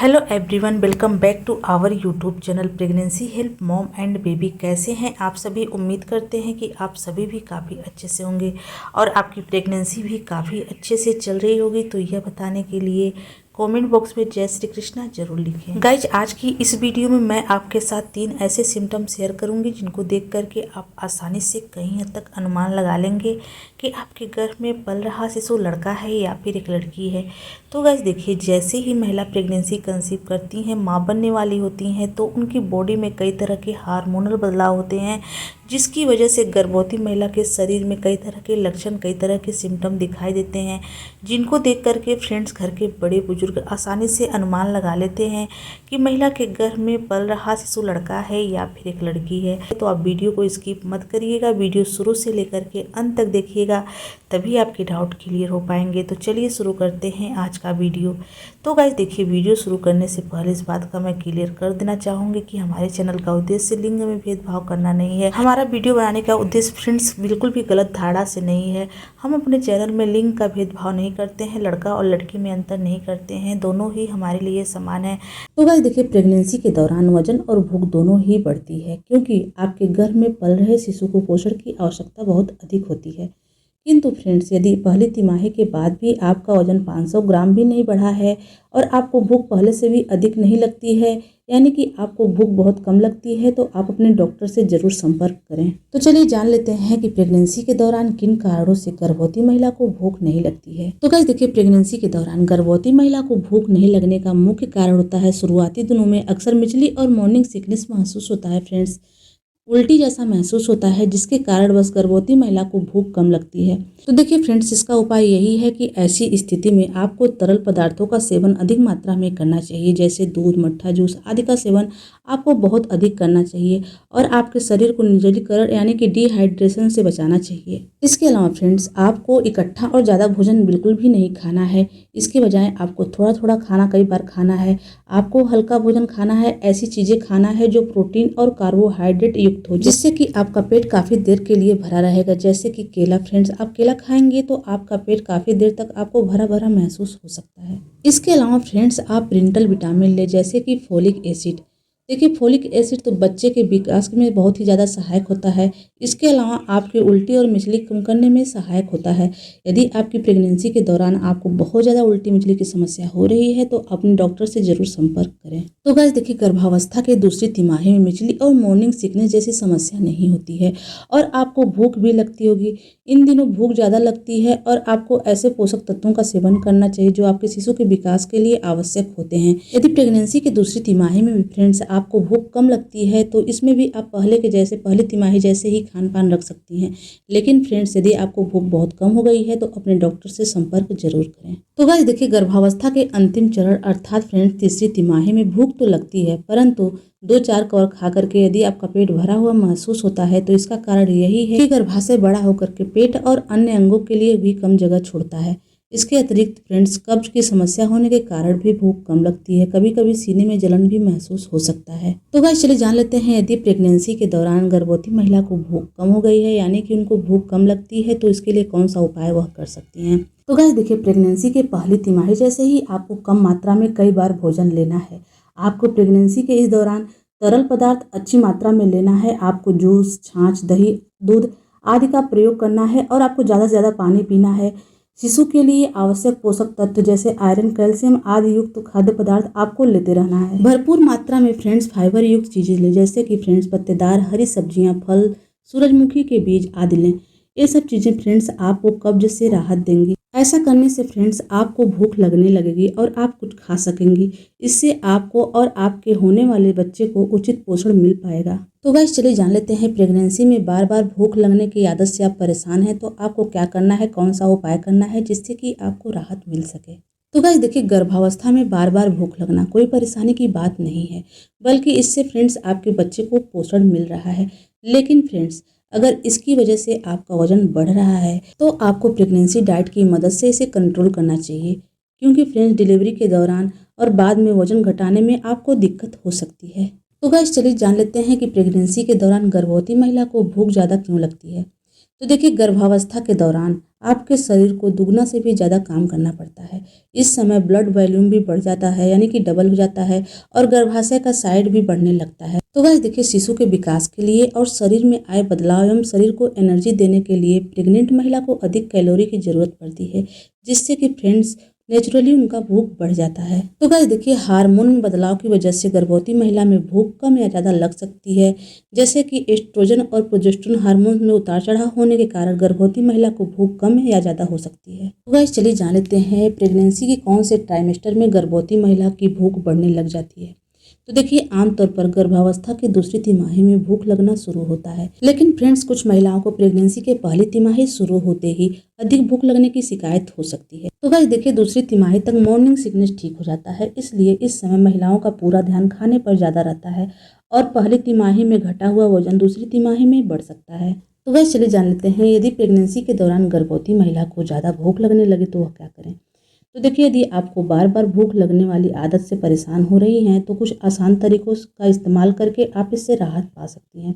Hello everyone, welcome back to our YouTube channel pregnancy help mom and baby. कैसे हैं आप सभी? उम्मीद करते हैं कि आप सभी भी काफ़ी अच्छे से होंगे और आपकी प्रेगनेंसी भी काफ़ी अच्छे से चल रही होगी। तो यह बताने के लिए कमेंट बॉक्स में जय श्री कृष्णा जरूर लिखें। गाइज, आज की इस वीडियो में मैं आपके साथ 3 ऐसे सिम्टम शेयर करूंगी जिनको देख करके आप आसानी से कहीं हद तक अनुमान लगा लेंगे कि आपके गर्भ में पल रहा शिशु लड़का है या फिर एक लड़की है। तो गाइज देखिए, जैसे ही महिला प्रेगनेंसी कंसीव करती हैं, माँ बनने वाली होती हैं, तो उनकी बॉडी में कई तरह के हार्मोनल बदलाव होते हैं, जिसकी वजह से गर्भवती महिला के शरीर में कई तरह के लक्षण, कई तरह के सिम्टम दिखाई देते हैं, जिनको देख करके फ्रेंड्स घर के बड़े बुजुर्ग आसानी से अनुमान लगा लेते हैं कि महिला के गर्भ में पल रहा शिशु लड़का है या फिर एक लड़की है। तो आप वीडियो को स्किप मत करिएगा, वीडियो शुरू से लेकर के अंत तक देखिएगा, तभी आपके डाउट क्लियर हो पाएंगे। तो चलिए शुरू करते हैं आज का वीडियो। तो गाइस देखिए, वीडियो शुरू करने से पहले इस बात का मैं क्लियर कर देना चाहूँगी कि हमारे चैनल का उद्देश्य लिंग में भेदभाव करना नहीं है। हमारा वीडियो बनाने का उद्देश्य फ्रेंड्स बिल्कुल भी गलत धारणा से नहीं है। हम अपने चैनल में लिंग का भेदभाव नहीं करते हैं, लड़का और लड़की में अंतर नहीं करते हैं, दोनों ही हमारे लिए समान है। तो गाइस देखिए, प्रेगनेंसी के दौरान वजन और भूख दोनों ही बढ़ती है, क्योंकि आपके गर्भ में पल रहे शिशु को पोषण की आवश्यकता बहुत अधिक होती है। किंतु फ्रेंड्स, यदि पहली तिमाही के बाद भी आपका वजन 500 ग्राम भी नहीं बढ़ा है और आपको भूख पहले से भी अधिक नहीं लगती है, यानी कि आपको भूख बहुत कम लगती है, तो आप अपने डॉक्टर से जरूर संपर्क करें। तो चलिए जान लेते हैं कि प्रेगनेंसी के दौरान किन कारणों से गर्भवती महिला को भूख नहीं लगती है। तो गाइस देखिए, प्रेगनेंसी के दौरान गर्भवती महिला को भूख नहीं लगने का मुख्य कारण होता है शुरुआती दिनों में अक्सर मिचली और मॉर्निंग सिकनेस महसूस होता है। फ्रेंड्स, उल्टी जैसा महसूस होता है, जिसके कारण बस गर्भवती महिला को भूख कम लगती है। तो देखिए फ्रेंड्स, इसका उपाय यही है कि ऐसी स्थिति में आपको तरल पदार्थों का सेवन अधिक मात्रा में करना चाहिए, जैसे दूध, मट्ठा, जूस आदि का सेवन आपको बहुत अधिक करना चाहिए और आपके शरीर को निर्जलीकरण यानी कि डिहाइड्रेशन से बचाना चाहिए। इसके अलावा फ्रेंड्स, आपको इकट्ठा और ज़्यादा भोजन बिल्कुल भी नहीं खाना है। इसके बजाय आपको थोड़ा थोड़ा खाना कई बार खाना है। आपको हल्का भोजन खाना है, ऐसी चीज़ें खाना है जो प्रोटीन और कार्बोहाइड्रेट युक्त हो, जिससे कि आपका पेट काफ़ी देर के लिए भरा रहेगा। जैसे कि केला। फ्रेंड्स, आप केला खाएंगे तो आपका पेट काफ़ी देर तक आपको भरा भरा महसूस हो सकता है। इसके अलावा फ्रेंड्स, आप प्रिंटल विटामिन ले, जैसे कि फोलिक एसिड। देखिए, फोलिक एसिड तो बच्चे के विकास में बहुत ही ज़्यादा सहायक होता है। इसके अलावा आपकी उल्टी और मिचली कम करने में सहायक होता है। यदि आपकी प्रेगनेंसी के दौरान आपको बहुत ज़्यादा उल्टी मिचली की समस्या हो रही है, तो अपने डॉक्टर से जरूर संपर्क करें। तो गाइस देखिए, गर्भावस्था के दूसरी तिमाही में मिचली और मॉर्निंग सिकनेस जैसी समस्या नहीं होती है और आपको भूख भी लगती होगी। इन दिनों भूख ज़्यादा लगती है और आपको ऐसे पोषक तत्वों का सेवन करना चाहिए जो आपके शिशु के विकास के लिए आवश्यक होते हैं। यदि प्रेगनेंसी की दूसरी तिमाही में भी फ्रेंड्स आपको भूख कम लगती है, तो इसमें भी आप पहली तिमाही जैसे ही खान पान रख सकती हैं। लेकिन फ्रेंड्स, यदि आपको भूख बहुत कम हो गई है तो अपने डॉक्टर से संपर्क जरूर करें। तो गाइस देखिए, गर्भावस्था के अंतिम चरण अर्थात फ्रेंड्स तीसरी तिमाही में भूख तो लगती है, परंतु 2-4 कवर खा करके यदि आपका पेट भरा हुआ महसूस होता है, तो इसका कारण यही है कि गर्भाशय बड़ा होकर के पेट और अन्य अंगों के लिए भी कम जगह छोड़ता है। इसके अतिरिक्त फ्रेंड्स, कब्ज की समस्या होने के कारण भी भूख कम लगती है। कभी कभी सीने में जलन भी महसूस हो सकता है। तो गाइस चलिए जान लेते हैं, यदि प्रेगनेंसी के दौरान गर्भवती महिला को भूख कम हो गई है, यानी कि उनको भूख कम लगती है, तो इसके लिए कौन सा उपाय वह कर सकती हैं। तो गाइस देखिए, प्रेगनेंसी के पहली तिमाही जैसे ही आपको कम मात्रा में कई बार भोजन लेना है। आपको प्रेगनेंसी के इस दौरान तरल पदार्थ अच्छी मात्रा में लेना है। आपको जूस, छाछ, दही, दूध आदि का प्रयोग करना है और आपको ज़्यादा से ज़्यादा पानी पीना है। शिशु के लिए आवश्यक पोषक तत्व जैसे आयरन, कैल्शियम आदि युक्त खाद्य पदार्थ आपको लेते रहना है। भरपूर मात्रा में फ्रेंड्स फाइबर युक्त चीजें लें, जैसे कि फ्रेंड्स पत्तेदार हरी सब्जियां, फल, सूरजमुखी के बीज आदि लें। ये सब चीजें फ्रेंड्स आपको कब्ज से राहत देंगी। ऐसा करने से फ्रेंड्स आपको भूख लगने लगेगी और आप कुछ खा सकेंगी। इससे आपको और आपके होने वाले बच्चे को उचित पोषण मिल पाएगा। तो गाइस चलिए जान लेते हैं, प्रेगनेंसी में बार बार भूख लगने की आदत से आप परेशान हैं, तो आपको क्या करना है, कौन सा उपाय करना है जिससे कि आपको राहत मिल सके। तो गाइस देखिए, गर्भावस्था में बार बार भूख लगना कोई परेशानी की बात नहीं है, बल्कि इससे फ्रेंड्स आपके बच्चे को पोषण मिल रहा है। लेकिन फ्रेंड्स, अगर इसकी वजह से आपका वजन बढ़ रहा है, तो आपको प्रेगनेंसी डाइट की मदद से इसे कंट्रोल करना चाहिए, क्योंकि फ्रेंड्स डिलीवरी के दौरान और बाद में वजन घटाने में आपको दिक्कत हो सकती है। तो गाइस चलिए जान लेते हैं कि प्रेगनेंसी के दौरान गर्भवती महिला को भूख ज़्यादा क्यों लगती है। तो देखिए गर्भावस्था के दौरान आपके शरीर को दुगना से भी ज़्यादा काम करना पड़ता है। इस समय ब्लड वॉल्यूम भी बढ़ जाता है, यानी कि डबल हो जाता है, और गर्भाशय का साइड भी बढ़ने लगता है। तो गाइस देखिए शिशु के विकास के लिए और शरीर में आए बदलाव एवं शरीर को एनर्जी देने के लिए प्रेग्नेंट महिला को अधिक कैलोरी की जरूरत पड़ती है, जिससे कि फ्रेंड्स नेचुरली उनका भूख बढ़ जाता है। तो गाइस देखिए हार्मोन में बदलाव की वजह से गर्भवती महिला में भूख कम या ज़्यादा लग सकती है, जैसे कि एस्ट्रोजन और प्रोजेस्टेरोन हार्मोन में उतार चढ़ाव होने के कारण गर्भवती महिला को भूख कम या ज़्यादा हो सकती है। तो गाइस चलिए जान लेते हैं प्रेगनेंसी के कौन से ट्राइमेस्टर में गर्भवती महिला की भूख बढ़ने लग जाती है। तो देखिए आमतौर पर गर्भावस्था की दूसरी तिमाही में भूख लगना शुरू होता है, लेकिन फ्रेंड्स कुछ महिलाओं को प्रेगनेंसी के पहली तिमाही शुरू होते ही अधिक भूख लगने की शिकायत हो सकती है। तो गाइस देखिए दूसरी तिमाही तक मॉर्निंग सिकनेस ठीक हो जाता है, इसलिए इस समय महिलाओं का पूरा ध्यान खाने पर ज़्यादा रहता है और पहली तिमाही में घटा हुआ वजन दूसरी तिमाही में बढ़ सकता है। तो गाइस चलिए जान लेते हैं यदि प्रेगनेंसी के दौरान गर्भवती महिला को ज़्यादा भूख लगने लगे तो वह क्या करें। तो देखिए यदि आपको बार बार भूख लगने वाली आदत से परेशान हो रही हैं तो कुछ आसान तरीकों का इस्तेमाल करके आप इससे राहत पा सकती हैं।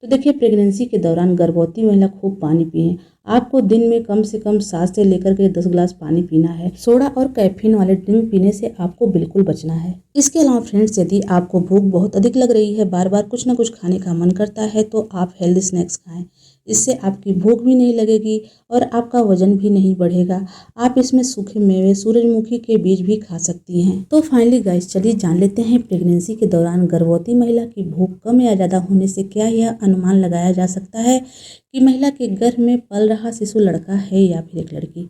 तो देखिए प्रेगनेंसी के दौरान गर्भवती महिला खूब पानी पिए। आपको दिन में कम से कम 7 से लेकर के 10 गिलास पानी पीना है। सोडा और कैफीन वाले ड्रिंक पीने से आपको बिल्कुल बचना है। इसके अलावा फ्रेंड्स यदि आपको भूख बहुत अधिक लग रही है, बार बार कुछ ना कुछ खाने का मन करता है, तो आप हेल्दी स्नैक्स खाएं। इससे आपकी भूख भी नहीं लगेगी और आपका वजन भी नहीं बढ़ेगा। आप इसमें सूखे मेवे, सूरजमुखी के बीज भी खा सकती हैं। तो फाइनली गाइस चलिए जान लेते हैं प्रेगनेंसी के दौरान गर्भवती महिला की भूख कम या ज़्यादा होने से क्या यह अनुमान लगाया जा सकता है कि महिला के गर्भ में पल रहा शिशु लड़का है या फिर एक लड़की।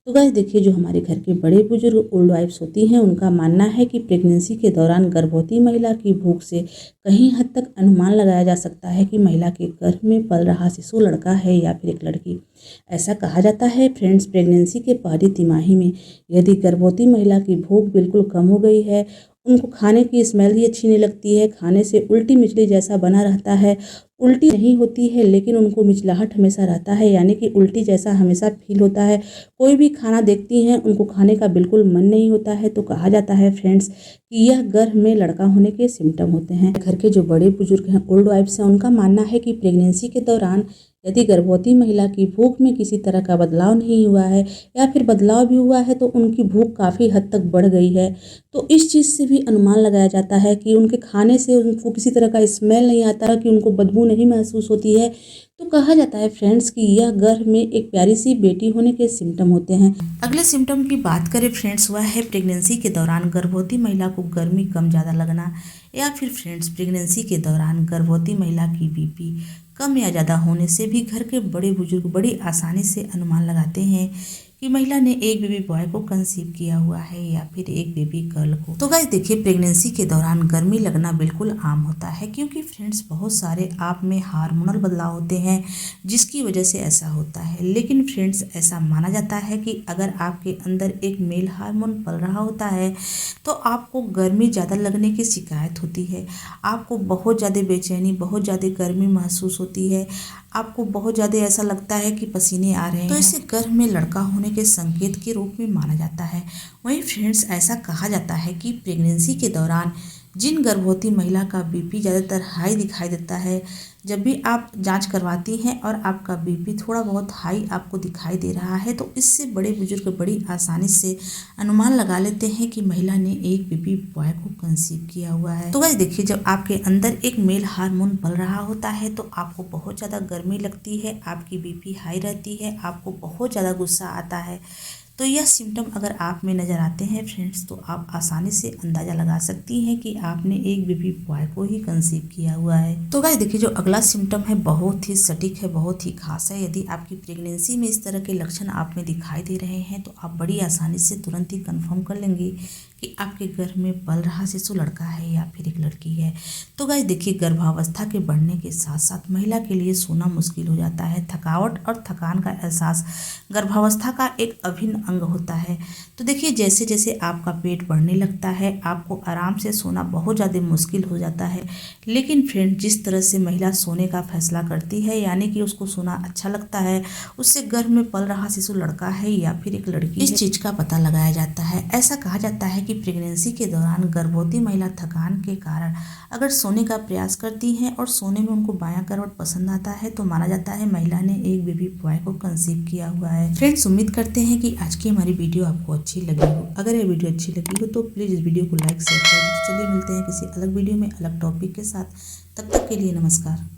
तो गाइस देखिए जो हमारे घर के बड़े बुजुर्ग ओल्ड वाइफ्स होती हैं उनका मानना है कि प्रेगनेंसी के दौरान गर्भवती महिला की भूख से कहीं हद तक अनुमान लगाया जा सकता है कि महिला के गर्भ में पल रहा शिशु लड़का है या फिर एक लड़की। ऐसा कहा जाता है फ्रेंड्स प्रेगनेंसी के पहली तिमाही में यदि गर्भवती महिला की भूख बिल्कुल कम हो गई है, उनको खाने की स्मेल ही अच्छी नहीं लगती है, खाने से उल्टी मिचली जैसा बना रहता है, उल्टी नहीं होती है लेकिन उनको मिचलाहट हमेशा रहता है, यानी कि उल्टी जैसा हमेशा फील होता है, कोई भी खाना देखती हैं उनको खाने का बिल्कुल मन नहीं होता है, तो कहा जाता है फ्रेंड्स कि यह गर्भ में लड़का होने के सिम्टम होते हैं। घर के जो बड़े बुजुर्ग हैं ओल्ड वाइफ्स हैं उनका मानना है कि प्रेगनेंसी के दौरान यदि गर्भवती महिला की भूख में किसी तरह का बदलाव नहीं हुआ है या फिर बदलाव भी हुआ है तो उनकी भूख काफ़ी हद तक बढ़ गई है, तो इस चीज़ से भी अनुमान लगाया जाता है कि उनके खाने से उनको किसी तरह का स्मेल नहीं आता, कि उनको बदबू नहीं महसूस होती है। तो कहा जाता है फ्रेंड्स कि यह गर्भ में एक प्यारी सी बेटी होने के सिम्टम होते हैं। अगले सिम्टम की बात करें फ्रेंड्स, वह है प्रेगनेंसी के दौरान गर्भवती महिला को गर्मी कम ज़्यादा लगना, या फिर फ्रेंड्स प्रेगनेंसी के दौरान गर्भवती महिला की बीपी कम या ज़्यादा होने से भी घर के बड़े बुजुर्ग बड़ी आसानी से अनुमान लगाते हैं कि महिला ने एक बेबी बॉय को कंसीव किया हुआ है या फिर एक बेबी गर्ल को। तो गाइस देखिए प्रेगनेंसी के दौरान गर्मी लगना बिल्कुल आम होता है, क्योंकि फ्रेंड्स बहुत सारे आप में हार्मोनल बदलाव होते हैं जिसकी वजह से ऐसा होता है। लेकिन फ्रेंड्स ऐसा माना जाता है कि अगर आपके अंदर एक मेल हार्मोन पल रहा होता है तो आपको गर्मी ज़्यादा लगने की शिकायत होती है, आपको बहुत ज़्यादा बेचैनी, बहुत ज़्यादा गर्मी महसूस होती है, आपको बहुत ज़्यादा ऐसा लगता है कि पसीने आ रहे हैं, तो इसे गर्भ में लड़का होने के संकेत के रूप में माना जाता है। वहीं फ्रेंड्स ऐसा कहा जाता है कि प्रेगनेंसी के दौरान जिन गर्भवती महिला का बीपी ज़्यादातर हाई दिखाई देता है, जब भी आप जांच करवाती हैं और आपका बीपी थोड़ा बहुत हाई आपको दिखाई दे रहा है तो इससे बड़े बुजुर्ग बड़ी आसानी से अनुमान लगा लेते हैं कि महिला ने एक बेबी बॉय को कंसीव किया हुआ है। तो गाइस देखिए जब आपके अंदर एक मेल हार्मोन पल रहा होता है तो आपको बहुत ज़्यादा गर्मी लगती है, आपकी बीपी हाई रहती है, आपको बहुत ज़्यादा गुस्सा आता है। तो यह सिम्टम अगर आप में नज़र आते हैं फ्रेंड्स तो आप आसानी से अंदाज़ा लगा सकती हैं कि आपने एक बेबी बॉय को ही कंसीव किया हुआ है। तो गाइस देखिए जो अगला सिम्टम है बहुत ही सटीक है, बहुत ही खास है। यदि आपकी प्रेगनेंसी में इस तरह के लक्षण आप में दिखाई दे रहे हैं तो आप बड़ी आसानी से तुरंत ही कंफर्म कर लेंगे कि आपके गर्भ में पल रहा शिशु लड़का है या फिर एक लड़की है। तो गाइस देखिए गर्भावस्था के बढ़ने के साथ साथ महिला के लिए सोना मुश्किल हो जाता है। थकावट और थकान का एहसास गर्भावस्था का एक अभिन्न अंग होता है। तो देखिए जैसे जैसे आपका पेट बढ़ने लगता है आपको आराम से सोना बहुत ज़्यादा मुश्किल हो जाता है। लेकिन फ्रेंड जिस तरह से महिला सोने का फैसला करती है, यानी कि उसको सोना अच्छा लगता है, उससे गर्भ में पल रहा शिशु लड़का है या फिर एक लड़की, इस चीज़ का पता लगाया जाता है। ऐसा कहा जाता है कि प्रेगनेंसी के दौरान गर्भवती महिला थकान के कारण अगर सोने का प्रयास करती हैं और सोने में उनको बायां करवट पसंद आता है तो माना जाता है महिला ने एक बेबी बॉय को कंसीव किया हुआ है। फ्रेंड्स, उम्मीद करते हैं कि आज की हमारी वीडियो आपको अच्छी लगी हो। अगर यह वीडियो अच्छी लगी हो तो प्लीज़ इस वीडियो को लाइक शेयर कर दीजिए। चलिए मिलते हैं किसी अलग वीडियो में अलग टॉपिक के साथ। तब तक के लिए नमस्कार।